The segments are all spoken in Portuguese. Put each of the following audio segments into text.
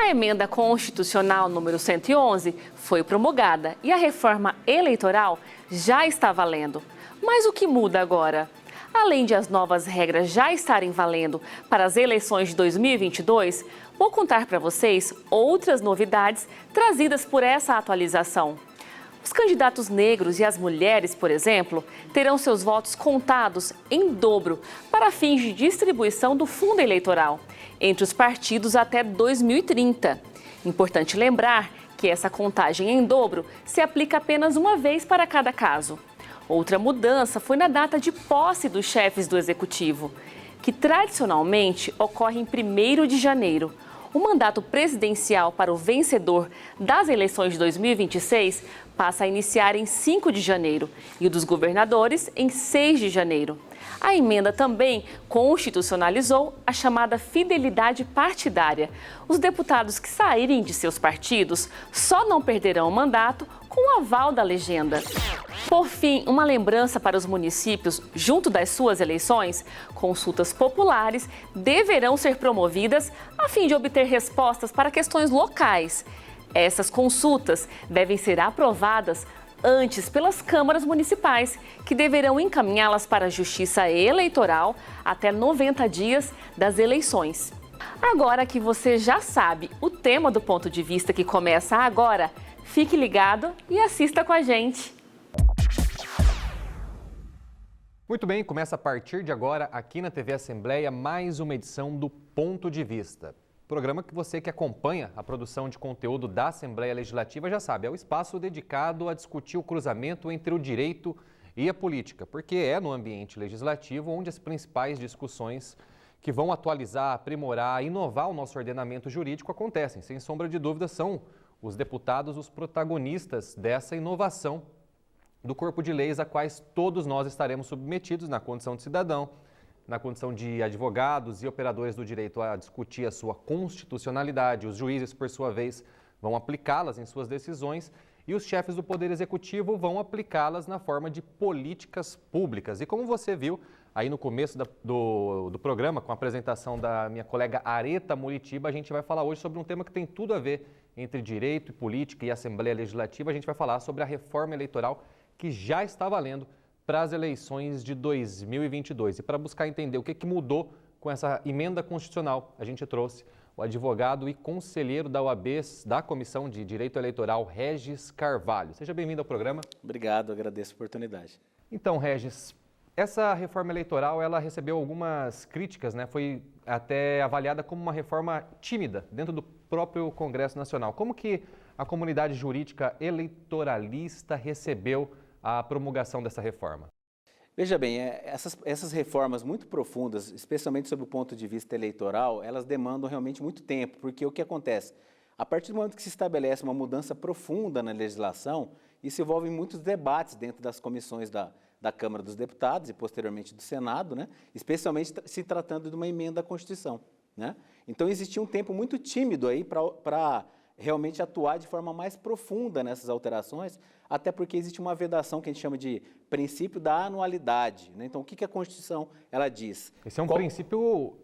A emenda constitucional número 111 foi promulgada e a reforma eleitoral já está valendo. Mas o que muda agora? Além de as novas regras já estarem valendo para as eleições de 2022, vou contar para vocês outras novidades trazidas por essa atualização. Os candidatos negros e as mulheres, por exemplo, terão seus votos contados em dobro para fins de distribuição do fundo eleitoral entre os partidos até 2030. Importante lembrar que essa contagem em dobro se aplica apenas uma vez para cada caso. Outra mudança foi na data de posse dos chefes do Executivo, que tradicionalmente ocorre em 1º de janeiro. O mandato presidencial para o vencedor das eleições de 2026 passa a iniciar em 5 de janeiro e o dos governadores em 6 de janeiro. A emenda também constitucionalizou a chamada fidelidade partidária. Os deputados que saírem de seus partidos só não perderão o mandato com o aval da legenda. Por fim, uma lembrança para os municípios, junto das suas eleições, consultas populares deverão ser promovidas a fim de obter respostas para questões locais. Essas consultas devem ser aprovadas antes pelas câmaras municipais, que deverão encaminhá-las para a Justiça Eleitoral até 90 dias das eleições. Agora que você já sabe o tema do Ponto de Vista que começa agora, fique ligado e assista com a gente. Muito bem, começa a partir de agora aqui na TV Assembleia mais uma edição do Ponto de Vista. Programa que você que acompanha a produção de conteúdo da Assembleia Legislativa já sabe, é o espaço dedicado a discutir o cruzamento entre o direito e a política, porque é no ambiente legislativo onde as principais discussões que vão atualizar, aprimorar, inovar o nosso ordenamento jurídico acontecem. Sem sombra de dúvida, são os deputados os protagonistas dessa inovação do corpo de leis a quais todos nós estaremos submetidos na condição de cidadão, na condição de advogados e operadores do direito a discutir a sua constitucionalidade. Os juízes, por sua vez, vão aplicá-las em suas decisões e os chefes do Poder Executivo vão aplicá-las na forma de políticas públicas. E como você viu aí no começo do programa, com a apresentação da minha colega Areta Muritiba, a gente vai falar hoje sobre um tema que tem tudo a ver entre direito e política e Assembleia Legislativa. A gente vai falar sobre a reforma eleitoral que já está valendo para as eleições de 2022. E para buscar entender o que mudou com essa emenda constitucional, a gente trouxe o advogado e conselheiro da OAB, da Comissão de Direito Eleitoral, Regis Carvalho. Seja bem-vindo ao programa. Obrigado, agradeço a oportunidade. Então, Regis, essa reforma eleitoral, ela recebeu algumas críticas, né? Foi até avaliada como uma reforma tímida dentro do próprio Congresso Nacional. Como que a comunidade jurídica eleitoralista recebeu a promulgação dessa reforma? Veja bem, essas reformas muito profundas, especialmente sob o ponto de vista eleitoral, elas demandam realmente muito tempo, porque o que acontece? A partir do momento que se estabelece uma mudança profunda na legislação, isso envolve muitos debates dentro das comissões da Câmara dos Deputados e posteriormente do Senado, né? Especialmente se tratando de uma emenda à Constituição, né? Então existia um tempo muito tímido aí para realmente atuar de forma mais profunda nessas alterações, até porque existe uma vedação que a gente chama de princípio da anualidade, né? Então, o que a Constituição ela diz? Esse é um princípio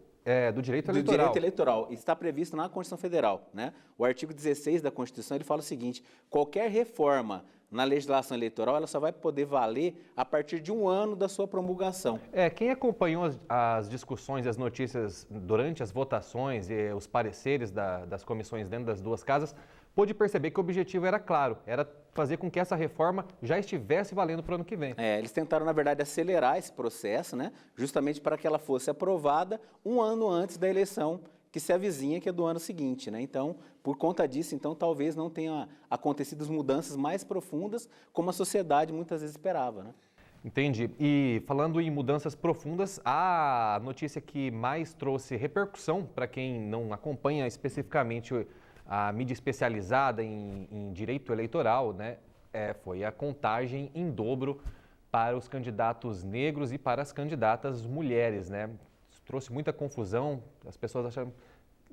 do direito eleitoral. Do direito eleitoral. Está previsto na Constituição Federal, né? O artigo 16 da Constituição ele fala o seguinte: qualquer reforma na legislação eleitoral ela só vai poder valer a partir de 1 ano da sua promulgação. Quem acompanhou as discussões e as notícias durante as votações e os pareceres das comissões dentro das duas casas, pôde perceber que o objetivo era claro, era fazer com que essa reforma já estivesse valendo para o ano que vem. Eles tentaram, na verdade, acelerar esse processo, né? Justamente para que ela fosse aprovada 1 ano antes da eleição que se avizinha, que é do ano seguinte, né? Então, por conta disso, então, talvez não tenha acontecido as mudanças mais profundas como a sociedade muitas vezes esperava, né? Entendi. E falando em mudanças profundas, a notícia que mais trouxe repercussão para quem não acompanha especificamente a mídia especializada em direito eleitoral, né, foi a contagem em dobro para os candidatos negros e para as candidatas mulheres, né? Isso trouxe muita confusão, as pessoas acharam,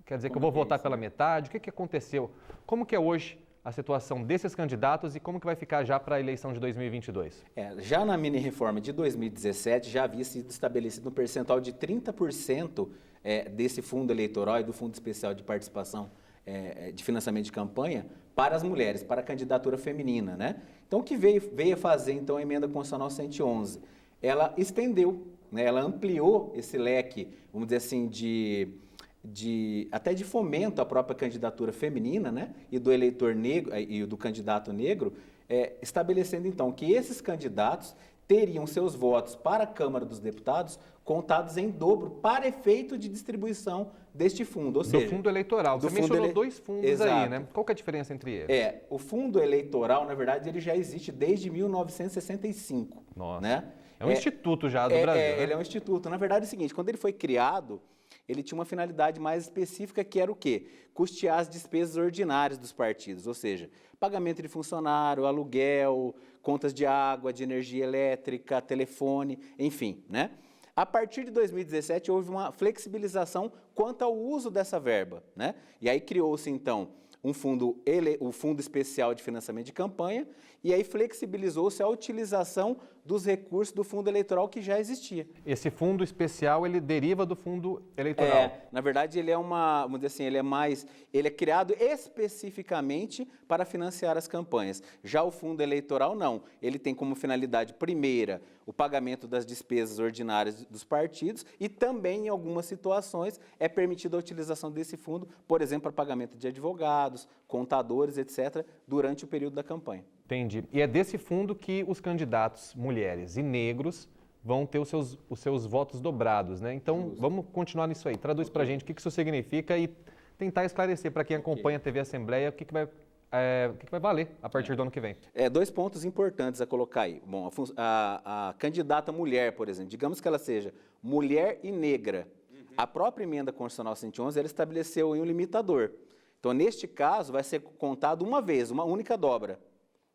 quer dizer que eu vou votar pela metade, o que aconteceu? Como que é hoje a situação desses candidatos e como que vai ficar já para a eleição de 2022? Já na mini-reforma de 2017, já havia sido estabelecido um percentual de 30% desse fundo eleitoral e do Fundo Especial de Participação de financiamento de campanha para as mulheres, para a candidatura feminina, né? Então, o que veio a fazer, então, a Emenda Constitucional 111? Ela estendeu, né? Ela ampliou esse leque, vamos dizer assim, até de fomento à própria candidatura feminina, né? E do eleitor negro, e do candidato negro, estabelecendo, então, que esses candidatos teriam seus votos para a Câmara dos Deputados contados em dobro para efeito de distribuição deste fundo, ou seja... Do fundo eleitoral. Você mencionou dois fundos. Exato. Aí, né? Qual que é a diferença entre eles? O fundo eleitoral, na verdade, ele já existe desde 1965. Nossa. Né? É um instituto já do Brasil, né? Ele é um instituto. Na verdade é o seguinte, quando ele foi criado, ele tinha uma finalidade mais específica, que era o quê? Custear as despesas ordinárias dos partidos, ou seja, pagamento de funcionário, aluguel, contas de água, de energia elétrica, telefone, enfim, né? A partir de 2017, houve uma flexibilização quanto ao uso dessa verba, né? E aí criou-se, então, o Fundo Especial de Financiamento de Campanha, e aí flexibilizou-se a utilização dos recursos do fundo eleitoral que já existia. Esse fundo especial, ele deriva do fundo eleitoral? Na verdade, ele é vamos dizer assim, ele é criado especificamente para financiar as campanhas. Já o fundo eleitoral, não. Ele tem como finalidade primeira o pagamento das despesas ordinárias dos partidos e também, em algumas situações, é permitida a utilização desse fundo, por exemplo, para pagamento de advogados, contadores, etc., durante o período da campanha. Entendi. E é desse fundo que os candidatos mulheres e negros vão ter os seus votos dobrados, né? Então, vamos continuar nisso aí. Traduz para a gente o que isso significa e tentar esclarecer para quem acompanha a TV Assembleia o que vai valer a partir do ano que vem. Dois pontos importantes a colocar aí. Bom, a candidata mulher, por exemplo, digamos que ela seja mulher e negra. A própria Emenda Constitucional 111, ela estabeleceu um limitador. Então, neste caso, vai ser contado uma vez, uma única dobra.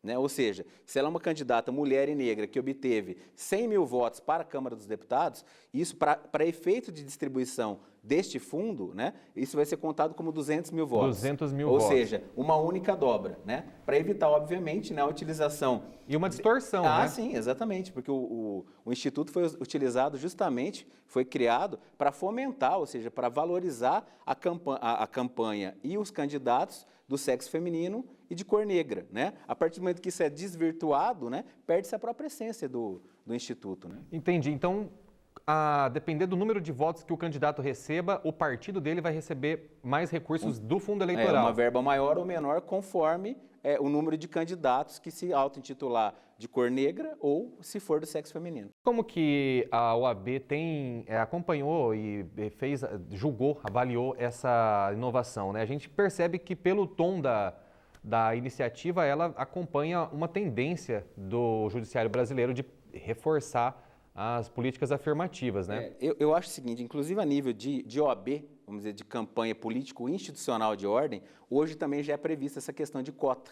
Né? Ou seja, se ela é uma candidata mulher e negra que obteve 100 mil votos para a Câmara dos Deputados, isso para efeito de distribuição deste fundo, né, isso vai ser contado como 200 mil votos. 200 mil votos. Ou seja, uma única dobra, né? Para evitar, obviamente, né, a utilização... E uma distorção, né? Sim, exatamente, porque o Instituto foi utilizado justamente, foi criado para fomentar, ou seja, para valorizar a campanha e os candidatos do sexo feminino e de cor negra, né? A partir do momento que isso é desvirtuado, né, perde-se a própria essência do Instituto, né? Entendi. Então, a depender do número de votos que o candidato receba, o partido dele vai receber mais recursos do fundo eleitoral. Uma verba maior ou menor conforme o número de candidatos que se auto-intitular de cor negra ou se for do sexo feminino. Como que a OAB acompanhou e julgou, avaliou essa inovação, né? A gente percebe que pelo tom da iniciativa, ela acompanha uma tendência do judiciário brasileiro de reforçar as políticas afirmativas, né? Eu acho o seguinte, inclusive a nível de OAB, vamos dizer, de campanha político-institucional de ordem, hoje também já é prevista essa questão de cota.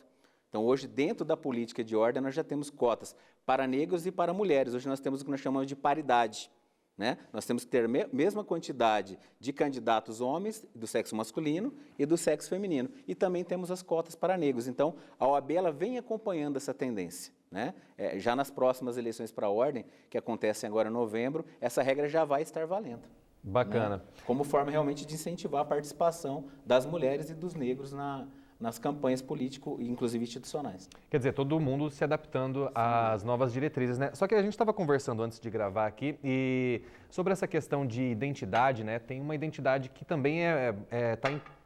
Então, hoje, dentro da política de ordem, nós já temos cotas para negros e para mulheres. Hoje nós temos o que nós chamamos de paridade, né? Nós temos que ter a mesma quantidade de candidatos homens do sexo masculino e do sexo feminino. E também temos as cotas para negros. Então, a OAB ela vem acompanhando essa tendência, né? Já nas próximas eleições para a ordem, que acontecem agora em novembro, essa regra já vai estar valendo. Bacana. Né? Como forma realmente de incentivar a participação das mulheres e dos negros nas campanhas político e inclusive institucionais. Quer dizer, todo mundo se adaptando às novas diretrizes, né? Só que a gente estava conversando antes de gravar aqui e sobre essa questão de identidade, né? Tem uma identidade que também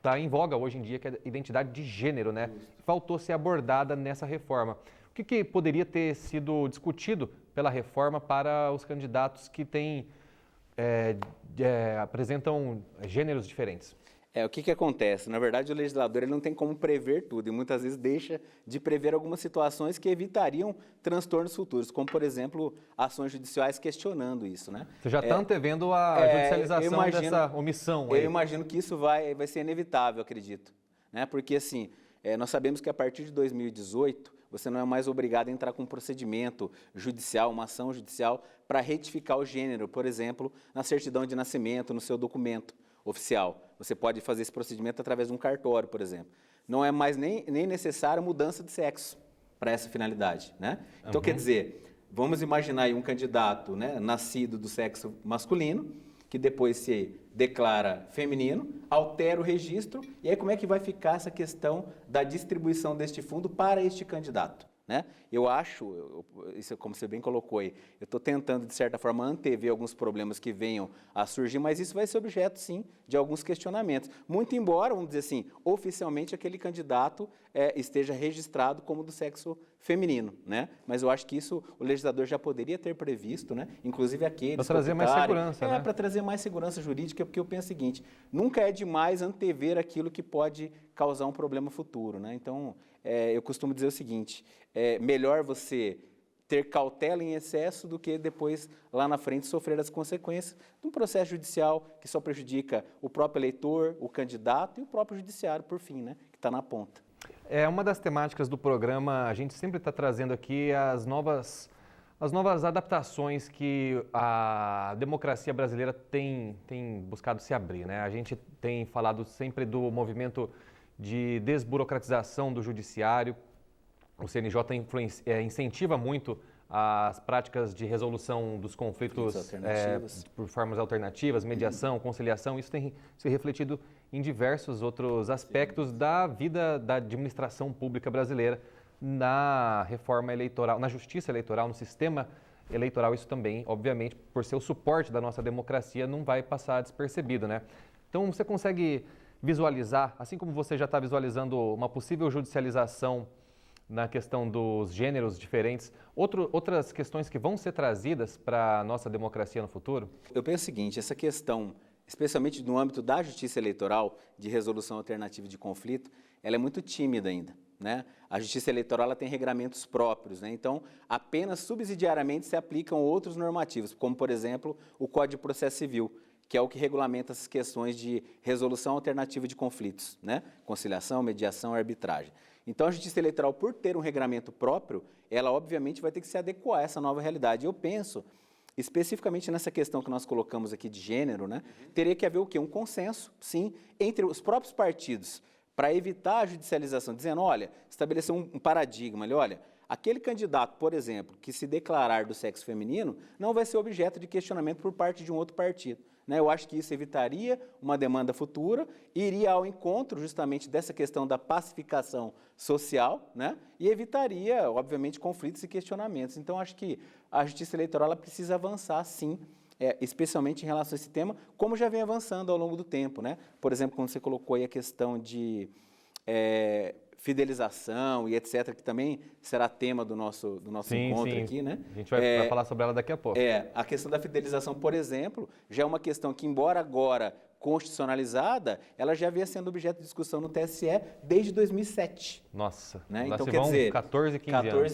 tá em voga hoje em dia, que é a identidade de gênero, né? Faltou ser abordada nessa reforma. O que poderia ter sido discutido pela reforma para os candidatos que apresentam gêneros diferentes? O que acontece? Na verdade, o legislador ele não tem como prever tudo e muitas vezes deixa de prever algumas situações que evitariam transtornos futuros, como, por exemplo, ações judiciais questionando isso, né? Você já está antevendo a judicialização dessa omissão aí. Eu imagino que isso vai ser inevitável, acredito, né? Porque, assim, nós sabemos que a partir de 2018, você não é mais obrigado a entrar com um procedimento judicial, uma ação judicial, para retificar o gênero, por exemplo, na certidão de nascimento, no seu documento oficial. Você pode fazer esse procedimento através de um cartório, por exemplo. Não é mais nem necessária mudança de sexo para essa finalidade, né? Então, quer dizer, vamos imaginar aí um candidato, né, nascido do sexo masculino que depois se declara feminino, altera o registro, e aí como é que vai ficar essa questão da distribuição deste fundo para este candidato? Né? Eu acho, isso como você bem colocou aí, eu estou tentando, de certa forma, antever alguns problemas que venham a surgir, mas isso vai ser objeto, sim, de alguns questionamentos. Muito embora, vamos dizer assim, oficialmente aquele candidato esteja registrado como do sexo feminino, né? Mas eu acho que isso o legislador já poderia ter previsto, né? Inclusive aqueles... Para trazer mais segurança, né? Para trazer mais segurança jurídica, porque eu penso o seguinte, nunca é demais antever aquilo que pode causar um problema futuro, né? Então, eu costumo dizer o seguinte, melhor você ter cautela em excesso do que depois, lá na frente, sofrer as consequências de um processo judicial que só prejudica o próprio eleitor, o candidato e o próprio judiciário, por fim, né? Que está na ponta. Uma das temáticas do programa, a gente sempre está trazendo aqui as novas adaptações que a democracia brasileira tem buscado se abrir, né? A gente tem falado sempre do movimento de desburocratização do judiciário. O CNJ incentiva muito as práticas de resolução dos conflitos por formas alternativas, mediação, conciliação. Isso tem se refletido em diversos outros aspectos da vida da administração pública brasileira, na reforma eleitoral, na justiça eleitoral, no sistema eleitoral. Isso também, obviamente, por ser o suporte da nossa democracia, não vai passar despercebido, né? Então, você consegue visualizar, assim como você já está visualizando uma possível judicialização na questão dos gêneros diferentes, outras questões que vão ser trazidas para a nossa democracia no futuro? Eu penso o seguinte, essa questão, especialmente no âmbito da justiça eleitoral, de resolução alternativa de conflito, ela é muito tímida ainda, né? A justiça eleitoral ela tem regramentos próprios, né? Então, apenas subsidiariamente se aplicam outros normativos, como, por exemplo, o Código de Processo Civil, que é o que regulamenta essas questões de resolução alternativa de conflitos, né? Conciliação, mediação, arbitragem. Então, a Justiça Eleitoral, por ter um regramento próprio, ela obviamente vai ter que se adequar a essa nova realidade. Eu penso, especificamente nessa questão que nós colocamos aqui de gênero, né? Teria que haver o quê? Um consenso, sim, entre os próprios partidos, para evitar a judicialização, dizendo, olha, estabelecer um paradigma ali, olha, aquele candidato, por exemplo, que se declarar do sexo feminino, não vai ser objeto de questionamento por parte de um outro partido. Eu acho que isso evitaria uma demanda futura, iria ao encontro justamente dessa questão da pacificação social, né? E evitaria, obviamente, conflitos e questionamentos. Então, acho que a Justiça Eleitoral ela precisa avançar, sim, especialmente em relação a esse tema, como já vem avançando ao longo do tempo, né? Por exemplo, quando você colocou aí a questão de fidelização e etc., que também será tema do nosso encontro aqui, né? A gente vai falar sobre ela daqui a pouco. A questão da fidelização, por exemplo, já é uma questão que, embora agora constitucionalizada, ela já havia sendo objeto de discussão no TSE desde 2007. Nossa, né? Então, quer dizer, 14,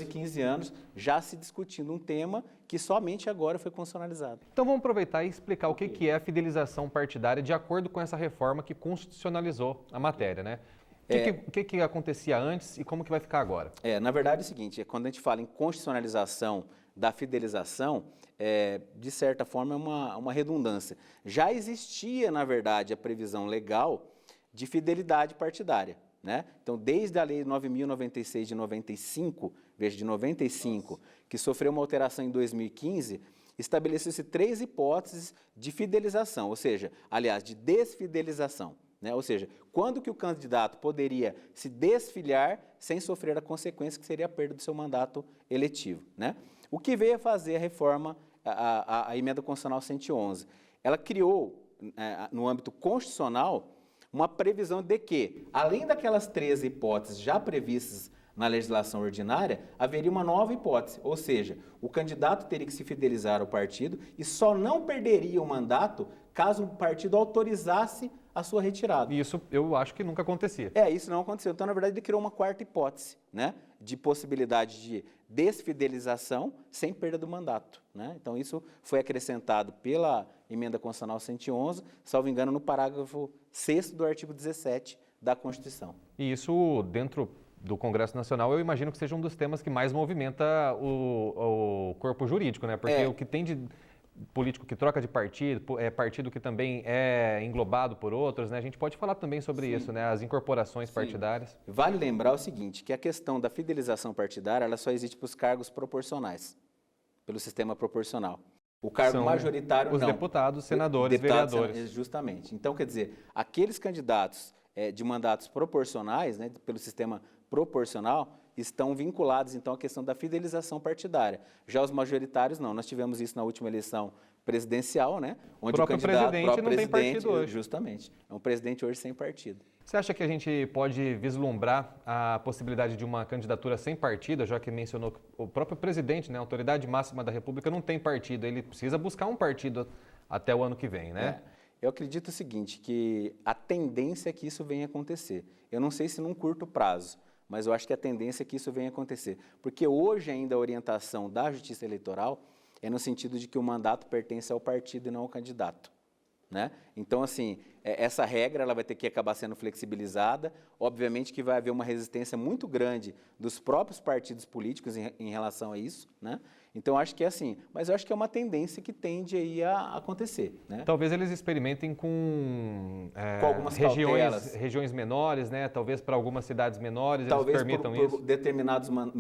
15 anos já se discutindo um tema que somente agora foi constitucionalizado. Então vamos aproveitar e explicar o que é a fidelização partidária de acordo com essa reforma que constitucionalizou a matéria, né? O que acontecia antes e como que vai ficar agora? Na verdade é o seguinte, quando a gente fala em constitucionalização da fidelização, de certa forma é uma redundância. Já existia, na verdade, a previsão legal de fidelidade partidária, né? Então, desde a Lei 9.096 de 95, veja, de 95, que sofreu uma alteração em 2015, estabeleceu-se 3 hipóteses de fidelização, ou seja, aliás, de desfidelização. Ou seja, quando que o candidato poderia se desfiliar sem sofrer a consequência que seria a perda do seu mandato eletivo, né? O que veio a fazer a reforma, a emenda constitucional 111? Ela criou, no âmbito constitucional, uma previsão de que, além daquelas 13 hipóteses já previstas na legislação ordinária, haveria uma nova hipótese, ou seja, o candidato teria que se fidelizar ao partido e só não perderia o mandato caso o partido autorizasse a sua retirada. E isso eu acho que nunca acontecia. Isso não aconteceu. Então, na verdade, ele criou uma 4ª hipótese, né, de possibilidade de desfidelização sem perda do mandato, né? Então, isso foi acrescentado pela emenda constitucional 111, salvo engano, no parágrafo 6º do artigo 17 da Constituição. E isso, dentro do Congresso Nacional, eu imagino que seja um dos temas que mais movimenta o corpo jurídico, né? Porque o que tem de político que troca de partido, partido que também é englobado por outros, né? A gente pode falar também sobre isso, né? As incorporações partidárias. Vale lembrar o seguinte, que a questão da fidelização partidária, ela só existe para os cargos proporcionais, pelo sistema proporcional. O cargo São majoritário os não. deputados, senadores, vereadores. Justamente. Então, quer dizer, aqueles candidatos de mandatos proporcionais, né, pelo sistema proporcional, estão vinculados, então, à questão da fidelização partidária. Já os majoritários, não. Nós tivemos isso na última eleição presidencial, né? Onde o candidato, presidente não tem partido hoje. Justamente. É um presidente hoje sem partido. Você acha que a gente pode vislumbrar a possibilidade de uma candidatura sem partido, já que mencionou que o próprio presidente, né, a autoridade máxima da República, não tem partido, ele precisa buscar um partido até o ano que vem, né? Eu acredito o seguinte, que a tendência é que isso venha acontecer. Eu não sei se num curto prazo, mas eu acho que a tendência é que isso venha acontecer. Porque hoje ainda a orientação da Justiça Eleitoral é no sentido de que o mandato pertence ao partido e não ao candidato, né? Então, assim, essa regra ela vai ter que acabar sendo flexibilizada. Obviamente que vai haver uma resistência muito grande dos próprios partidos políticos em relação a isso, né? Então, acho que é assim. Mas eu acho que é uma tendência que tende aí a acontecer, né? Talvez eles experimentem com algumas cautelas. Regiões menores, né? Talvez para algumas cidades menores talvez eles permitam por isso.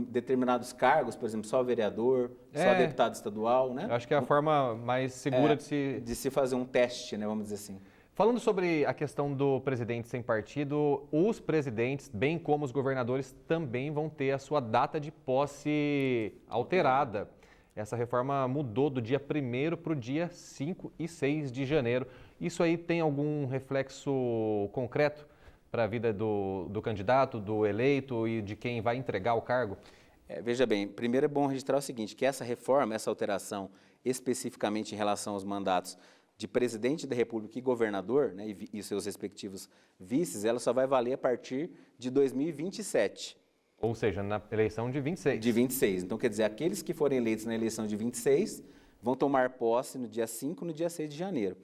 determinados cargos, por exemplo, só vereador, só deputado estadual, né? Eu acho que é a forma mais segura de se fazer um teste, né? Vamos dizer assim. Falando sobre a questão do presidente sem partido, os presidentes, bem como os governadores, também vão ter a sua data de posse alterada. Essa reforma mudou do dia 1º para o dia 5 e 6 de janeiro. Isso aí tem algum reflexo concreto para a vida do candidato, do eleito e de quem vai entregar o cargo? Veja bem, primeiro é bom registrar o seguinte, que essa reforma, essa alteração, especificamente em relação aos mandatos de presidente da República e governador, né, e seus respectivos vices, ela só vai valer a partir de 2027. Ou seja, na eleição de 26. De 26. Então, quer dizer, aqueles que forem eleitos na eleição de 26 vão tomar posse no dia 5 e no dia 6 de janeiro.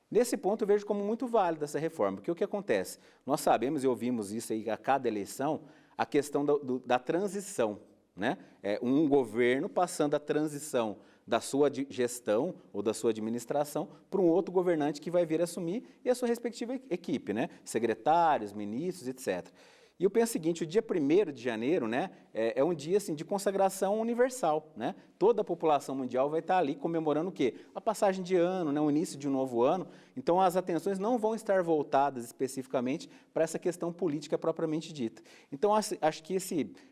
Nesse ponto, eu vejo como muito válida essa reforma, porque o que acontece? Nós sabemos e ouvimos isso aí a cada eleição, a questão da transição, né? Um governo passando a transição da sua gestão ou da sua administração para um outro governante que vai vir assumir e a sua respectiva equipe, né? Secretários, ministros, etc. E eu penso o seguinte, o dia 1º de janeiro, né, é um dia assim, de consagração universal, né? Toda a população mundial vai estar ali comemorando o quê? A passagem de ano, né, o início de um novo ano. Então, as atenções não vão estar voltadas especificamente para essa questão política propriamente dita. Então, acho que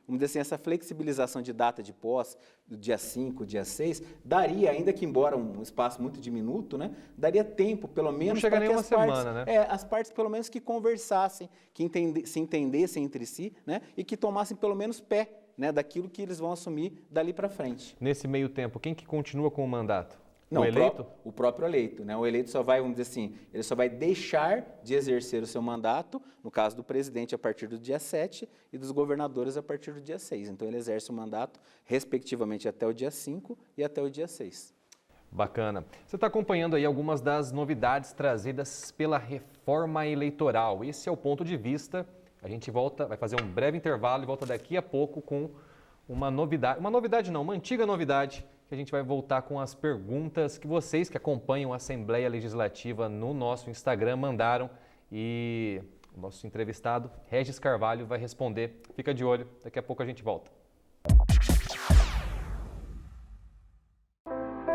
vamos dizer assim, essa flexibilização de data de posse, do dia 5, dia 6, daria, ainda que embora um espaço muito diminuto, né, daria tempo, pelo menos, para que as partes, semana, né? As partes, pelo menos, que conversassem, que se entendessem entre si, né, e que tomassem, pelo menos, pé, né, daquilo que eles vão assumir dali para frente. Nesse meio tempo, quem que continua com o mandato? Não, o eleito? O próprio eleito, né? O eleito só vai, vamos dizer assim, ele só vai deixar de exercer o seu mandato, no caso do presidente, a partir do dia 7 e dos governadores a partir do dia 6. Então, ele exerce o mandato, respectivamente, até o dia 5 e até o dia 6. Bacana. Você está acompanhando aí algumas das novidades trazidas pela reforma eleitoral. Esse é o ponto de vista. A gente volta, vai fazer um breve intervalo e volta daqui a pouco com uma novidade. Uma novidade não, uma antiga novidade, que a gente vai voltar com as perguntas que vocês que acompanham a Assembleia Legislativa no nosso Instagram mandaram. E o nosso entrevistado, Regis Carvalho, vai responder. Fica de olho, daqui a pouco a gente volta.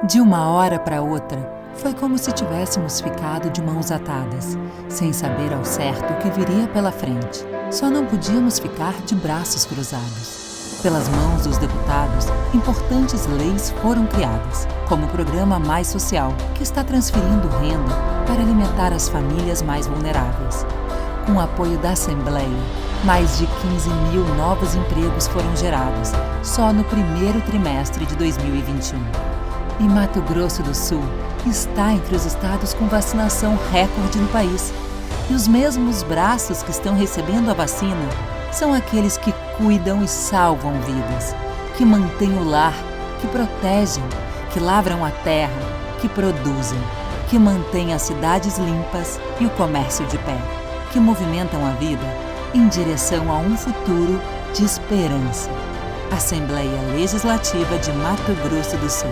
De uma hora para outra, foi como se tivéssemos ficado de mãos atadas, sem saber ao certo o que viria pela frente. Só não podíamos ficar de braços cruzados. Pelas mãos dos deputados, importantes leis foram criadas, como o Programa Mais Social, que está transferindo renda para alimentar as famílias mais vulneráveis. Com o apoio da Assembleia, mais de 15 mil novos empregos foram gerados, só no primeiro trimestre de 2021. E Mato Grosso do Sul está entre os estados com vacinação recorde no país. E os mesmos braços que estão recebendo a vacina são aqueles que cuidam e salvam vidas, que mantêm o lar, que protegem, que lavram a terra, que produzem, que mantêm as cidades limpas e o comércio de pé, que movimentam a vida em direção a um futuro de esperança. Assembleia Legislativa de Mato Grosso do Sul.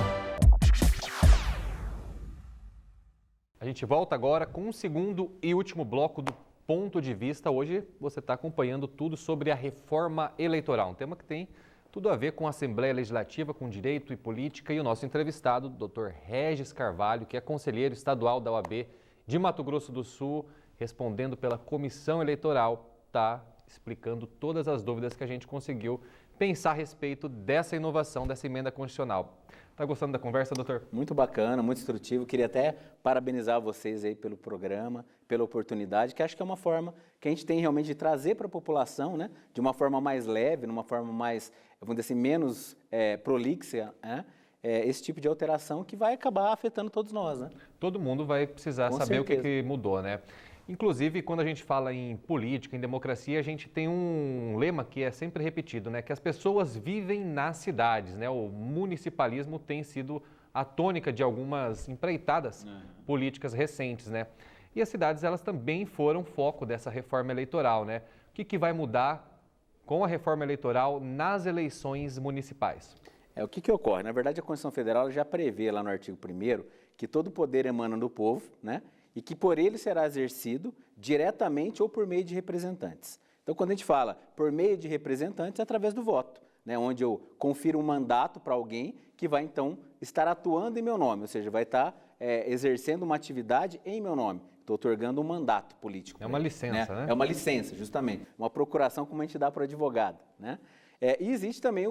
A gente volta agora com o segundo e último bloco do Ponto de Vista. Hoje você está acompanhando tudo sobre a reforma eleitoral, um tema que tem tudo a ver com a Assembleia Legislativa, com Direito e Política. E o nosso entrevistado, Dr. Regis Carvalho, que é conselheiro estadual da OAB de Mato Grosso do Sul, respondendo pela Comissão Eleitoral, está explicando todas as dúvidas que a gente conseguiu pensar a respeito dessa inovação, dessa emenda constitucional. Está gostando da conversa, doutor? Muito bacana, muito instrutivo. Queria até parabenizar vocês aí pelo programa, pela oportunidade, que acho que é uma forma que a gente tem realmente de trazer para a população, né, de uma forma mais leve, numa forma mais, vamos dizer assim, menos prolixa, né, esse tipo de alteração que vai acabar afetando todos nós, né? Todo mundo vai precisar saber o que mudou, né? Inclusive, quando a gente fala em política, em democracia, a gente tem um lema que é sempre repetido, né? Que as pessoas vivem nas cidades, né? O municipalismo tem sido a tônica de algumas empreitadas políticas recentes, né? E as cidades, elas também foram foco dessa reforma eleitoral, né? O que vai mudar com a reforma eleitoral nas eleições municipais? O que ocorre? Na verdade, a Constituição Federal já prevê lá no artigo 1º que todo poder emana do povo, né? E que por ele será exercido diretamente ou por meio de representantes. Então, quando a gente fala por meio de representantes, é através do voto, né, onde eu confiro um mandato para alguém que vai, então, estar atuando em meu nome, ou seja, vai estar exercendo uma atividade em meu nome. Estou otorgando um mandato político. É uma licença, né? É uma licença, justamente. Uma procuração como a gente dá para o advogado, né? E existe também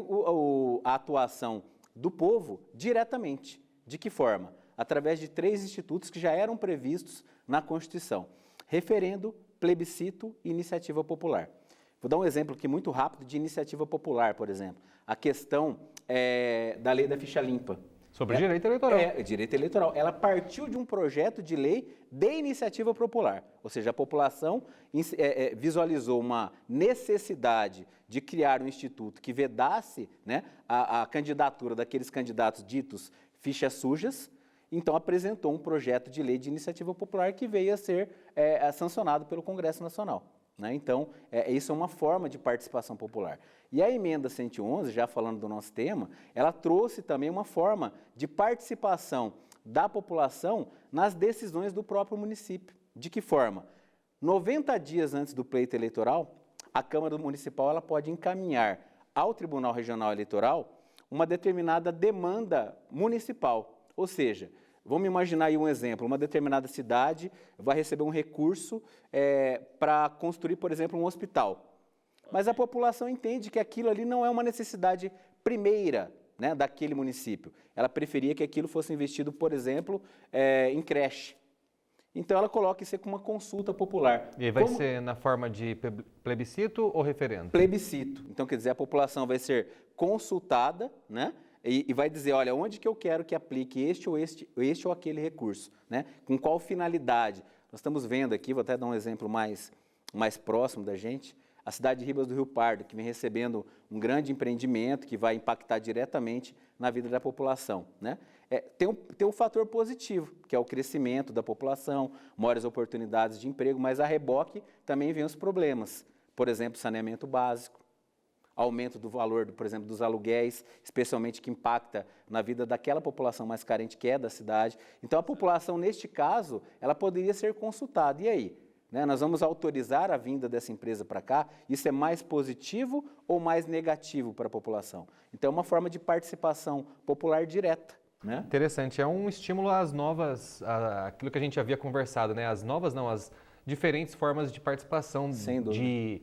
a atuação do povo diretamente. De que forma? Através de 3 institutos que já eram previstos na Constituição: referendo, plebiscito e iniciativa popular. Vou dar um exemplo aqui muito rápido de iniciativa popular, por exemplo. A questão da lei da ficha limpa. Sobre direito eleitoral. Direito eleitoral. Ela partiu de um projeto de lei de iniciativa popular, ou seja, a população visualizou uma necessidade de criar um instituto que vedasse, né, a candidatura daqueles candidatos ditos fichas sujas. Então, apresentou um projeto de lei de iniciativa popular que veio a ser sancionado pelo Congresso Nacional, né? Então, isso é uma forma de participação popular. E a emenda 111, já falando do nosso tema, ela trouxe também uma forma de participação da população nas decisões do próprio município. De que forma? 90 dias antes do pleito eleitoral, a Câmara Municipal ela pode encaminhar ao Tribunal Regional Eleitoral uma determinada demanda municipal. Ou seja, vamos imaginar aí um exemplo: uma determinada cidade vai receber um recurso para construir, por exemplo, um hospital. Mas a população entende que aquilo ali não é uma necessidade primeira, né, daquele município. Ela preferia que aquilo fosse investido, por exemplo, em creche. Então, ela coloca isso como uma consulta popular. E vai ser na forma de plebiscito ou referendo? Plebiscito. Então, quer dizer, a população vai ser consultada, né? E vai dizer, olha, onde que eu quero que aplique este ou aquele recurso, né? Com qual finalidade? Nós estamos vendo aqui, vou até dar um exemplo mais próximo da gente, a cidade de Ribas do Rio Pardo, que vem recebendo um grande empreendimento que vai impactar diretamente na vida da população, né? Tem um fator positivo, que é o crescimento da população, maiores oportunidades de emprego, mas a reboque também vem os problemas. Por exemplo, saneamento básico, aumento do valor, por exemplo, dos aluguéis, especialmente que impacta na vida daquela população mais carente que é da cidade. Então, a população, neste caso, ela poderia ser consultada. E aí? Né, nós vamos autorizar a vinda dessa empresa para cá? Isso é mais positivo ou mais negativo para a população? Então, é uma forma de participação popular direta. Né? Interessante. É um estímulo às novas, aquilo que a gente havia conversado, né? As diferentes formas de participação, de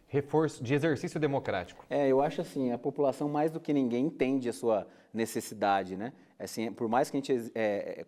reforço, de exercício democrático. Eu acho assim, a população mais do que ninguém entende a sua necessidade, né? Assim, por mais que a gente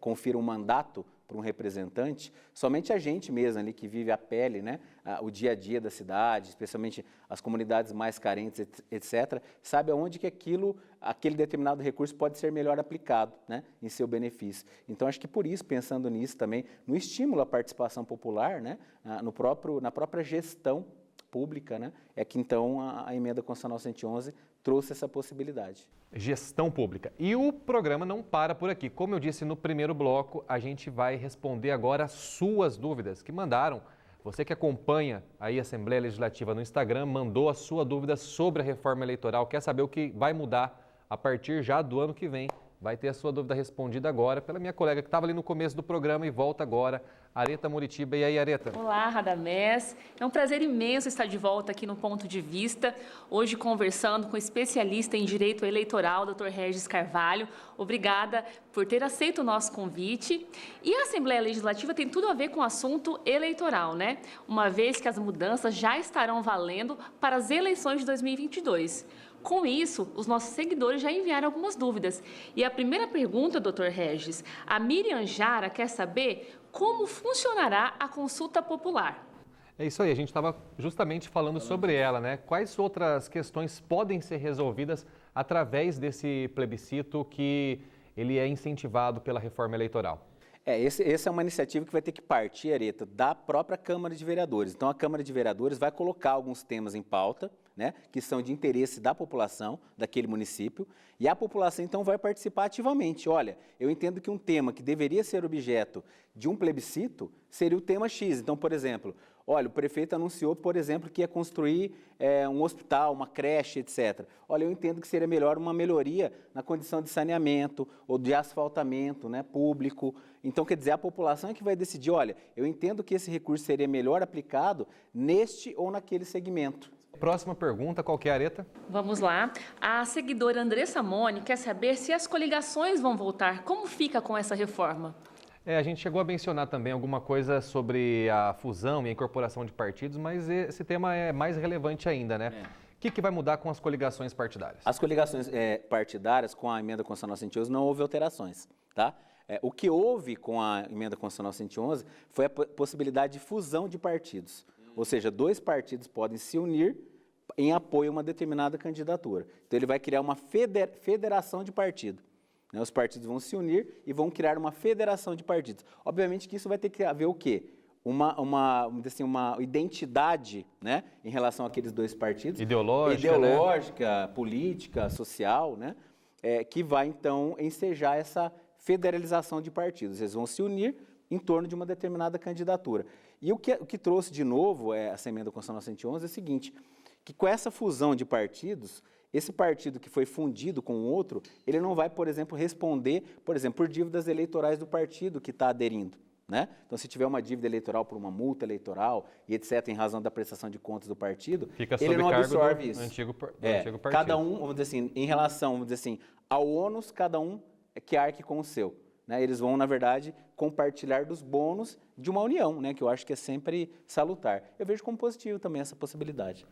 confira um mandato para um representante, somente a gente mesmo ali que vive a pele, né? O dia a dia da cidade, especialmente as comunidades mais carentes, etc., sabe aonde que aquele determinado recurso pode ser melhor aplicado, né? Em seu benefício. Então, acho que por isso, pensando nisso também, no estímulo à participação popular, né? Na própria gestão pública, né? É que então a emenda constitucional 111 trouxe essa possibilidade. Gestão pública. E o programa não para por aqui. Como eu disse no primeiro bloco, a gente vai responder agora as suas dúvidas que mandaram. Você que acompanha aí a Assembleia Legislativa no Instagram, mandou a sua dúvida sobre a reforma eleitoral, quer saber o que vai mudar a partir já do ano que vem. Vai ter a sua dúvida respondida agora pela minha colega que estava ali no começo do programa e volta agora Areta Muritiba. E aí, Areta? Olá, Radamés. É um prazer imenso estar de volta aqui no Ponto de Vista, hoje conversando com o especialista em direito eleitoral, Dr. Regis Carvalho. Obrigada por ter aceito o nosso convite. E a Assembleia Legislativa tem tudo a ver com o assunto eleitoral, né? Uma vez que as mudanças já estarão valendo para as eleições de 2022. Com isso, os nossos seguidores já enviaram algumas dúvidas. E a primeira pergunta, Dr. Regis, a Miriam Jara quer saber como funcionará a consulta popular. É isso aí, a gente estava justamente falando sobre ela, né? Quais outras questões podem ser resolvidas através desse plebiscito que ele é incentivado pela reforma eleitoral? Essa é uma iniciativa que vai ter que partir, Areta, da própria Câmara de Vereadores. Então, a Câmara de Vereadores vai colocar alguns temas em pauta, né, que são de interesse da população daquele município, e a população, então, vai participar ativamente. Olha, eu entendo que um tema que deveria ser objeto de um plebiscito seria o tema X. Então, por exemplo, olha, o prefeito anunciou, por exemplo, que ia construir um hospital, uma creche, etc. Olha, eu entendo que seria melhor uma melhoria na condição de saneamento ou de asfaltamento, né, público. Então, quer dizer, a população é que vai decidir, olha, eu entendo que esse recurso seria melhor aplicado neste ou naquele segmento. Próxima pergunta, qual que é, Areta? Vamos lá. A seguidora Andressa Moni quer saber se as coligações vão voltar. Como fica com essa reforma? A gente chegou a mencionar também alguma coisa sobre a fusão e a incorporação de partidos, mas esse tema é mais relevante ainda, né? O que vai mudar com as coligações partidárias? As coligações partidárias, com a emenda constitucional 111, não houve alterações, tá? O que houve com a emenda constitucional 111 foi a possibilidade de fusão de partidos. Ou seja, dois partidos podem se unir em apoio a uma determinada candidatura. Então, ele vai criar uma federação de partido. Os partidos vão se unir e vão criar uma federação de partidos. Obviamente que isso vai ter que haver o quê? Uma identidade, né, em relação àqueles dois partidos. Ideológica, né? Política, social, né, que vai, então, ensejar essa federalização de partidos. Eles vão se unir em torno de uma determinada candidatura. E o que trouxe de novo essa emenda constitucional 111 é o seguinte, que com essa fusão de partidos, esse partido que foi fundido com o outro, ele não vai, por exemplo, responder, por exemplo, por dívidas eleitorais do partido que está aderindo, né? Então, se tiver uma dívida eleitoral por uma multa eleitoral e etc., em razão da prestação de contas do partido, ele não absorve isso. Antigo partido. Cada um, vamos dizer assim, em relação, vamos dizer assim, ao ônus, cada um que arque com o seu. Né? Eles vão, na verdade, compartilhar dos bônus de uma união, né? Que eu acho que é sempre salutar. Eu vejo como positivo também essa possibilidade.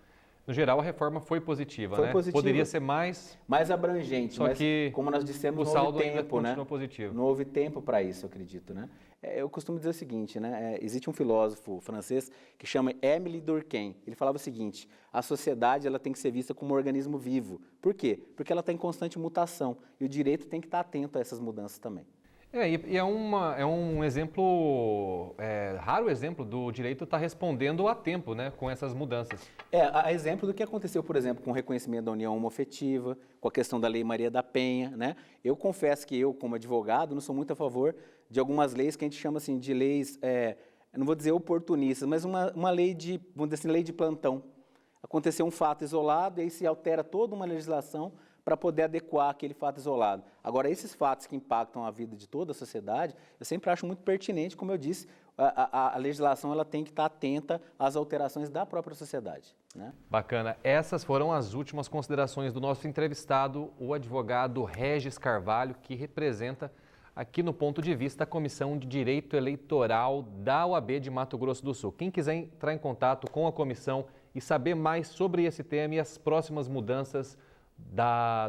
No geral, a reforma foi positiva, né? Positiva. Poderia ser mais abrangente, só mas que como nós dissemos, o saldo não houve tempo, ainda continua né? positivo. Não houve tempo para isso, eu acredito, né? Eu costumo dizer o seguinte, né? Existe um filósofo francês que chama Émile Durkheim. Ele falava o seguinte: a sociedade ela tem que ser vista como um organismo vivo. Por quê? Porque ela está em constante mutação e o direito tem que estar atento a essas mudanças também. E é um exemplo, raro exemplo do direito estar respondendo a tempo, né, com essas mudanças. A exemplo do que aconteceu, por exemplo, com o reconhecimento da união homoafetiva, com a questão da Lei Maria da Penha, né? Eu confesso que eu, como advogado, não sou muito a favor de algumas leis que a gente chama assim de leis, não vou dizer oportunistas, mas uma lei de, vamos dizer assim, lei de plantão. Aconteceu um fato isolado e aí se altera toda uma legislação para poder adequar aquele fato isolado. Agora, esses fatos que impactam a vida de toda a sociedade, eu sempre acho muito pertinente, como eu disse, a legislação ela tem que estar atenta às alterações da própria sociedade. Né? Bacana. Essas foram as últimas considerações do nosso entrevistado, o advogado Regis Carvalho, que representa aqui no Ponto de Vista a Comissão de Direito Eleitoral da OAB de Mato Grosso do Sul. Quem quiser entrar em contato com a comissão e saber mais sobre esse tema e as próximas mudanças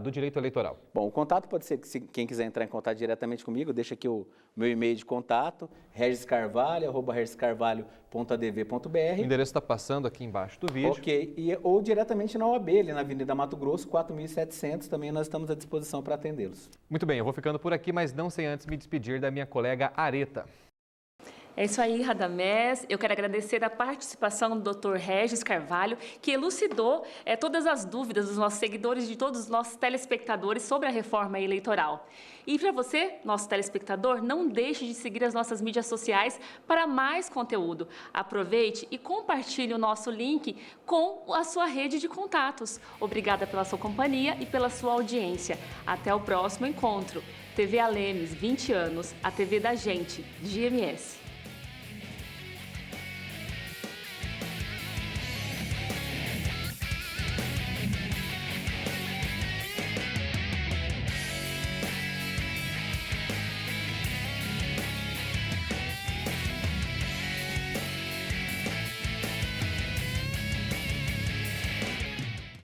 do direito eleitoral. Bom, o contato pode ser, quem quiser entrar em contato diretamente comigo, deixa aqui o meu e-mail de contato, regiscarvalho@regiscarvalho.adv.br. O endereço está passando aqui embaixo do vídeo. Ok, ou diretamente na OAB, ali na Avenida Mato Grosso, 4.700, também nós estamos à disposição para atendê-los. Muito bem, eu vou ficando por aqui, mas não sem antes me despedir da minha colega Areta. É isso aí, Radamés. Eu quero agradecer a participação do Dr. Regis Carvalho, que elucidou todas as dúvidas dos nossos seguidores e de todos os nossos telespectadores sobre a reforma eleitoral. E para você, nosso telespectador, não deixe de seguir as nossas mídias sociais para mais conteúdo. Aproveite e compartilhe o nosso link com a sua rede de contatos. Obrigada pela sua companhia e pela sua audiência. Até o próximo encontro. TV Alemes, 20 anos, a TV da gente, GMS.